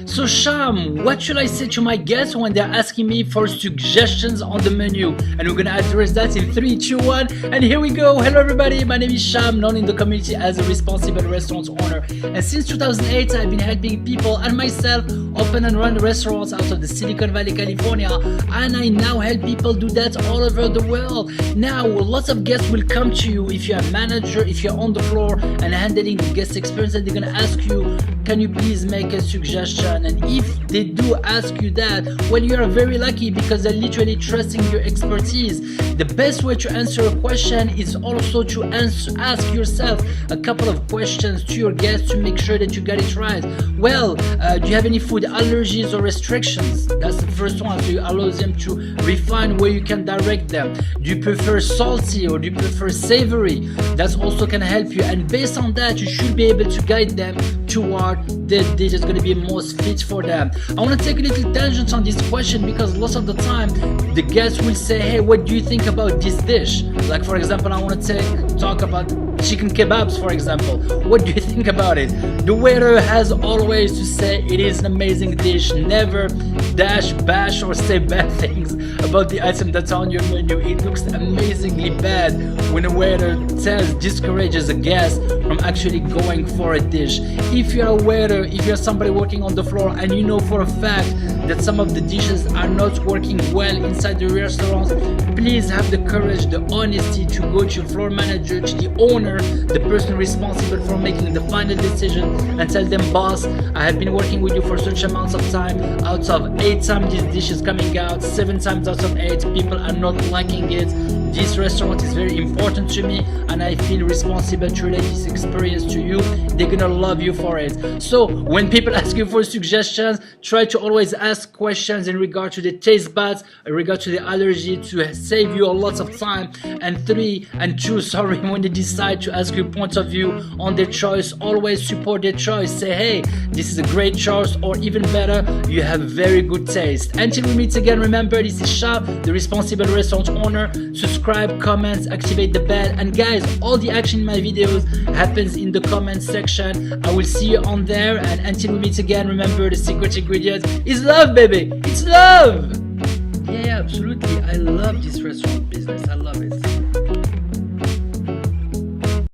So Sham, what should I say to my guests when they're asking me for suggestions on the menu? And we're gonna address that in 3, 2, 1, and here we go. Hello everybody, my name is Sham, known in the community as a responsible restaurant owner. And since 2008, I've been helping people and myself open and run restaurants out of the Silicon Valley, California. And I now help people do that all over the world. Now, lots of guests will come to you if you're a manager, if you're on the floor and handling the guest experience, and they're gonna ask you, can you please make a suggestion? And if they do ask you that, well, you are very lucky because they're literally trusting your expertise. The best way to answer a question is also to ask yourself a couple of questions to your guests to make sure that you got it right. Well, do you have any food allergies or restrictions? That's the first one, so you allow them to refine where you can direct them. Do you prefer salty or do you prefer savory? That's also can help you, and based on that, you should be able to guide them toward the dish that's going to be most fit for them. I want to take a little tangent on this question because lots of the time the guests will say, hey, what do you think about this dish? Like for example, I want to talk about chicken kebabs, for example. What do you think about it? The waiter has always to say it is an amazing dish, never bash or say bad things about the item that's on your menu. It looks amazingly bad when a waiter discourages a guest from actually going for a dish. If you're a waiter, if you're somebody working on the floor and you know for a fact that some of the dishes are not working well inside the restaurant, please have the courage, the honesty to go to your floor manager, to the owner, the person responsible for making the final decision, and tell them, boss, I have been working with you for such amounts of time. Out of 8 times this dish is coming out, 7 times out of 8 people are not liking it. This restaurant is very important to me and I feel responsible to relate this experience to you. They're gonna love you for it. So when people ask you for suggestions, try to always ask questions in regard to the taste buds, in regard to the allergy, to save you a lot of time. And 2, when they decide to ask you point of view on their choice, always support their choice. Say, hey, this is a great choice, or even better, you have very good taste. Until we meet again, remember, this is Shab, the responsible restaurant owner. Subscribe, comments, activate the bell, and guys, all the action in my videos happens in the comment section. I will see you on there, and until we meet again, remember, the secret ingredient is love, baby. It's love. Yeah, absolutely. I love this restaurant business. I love it.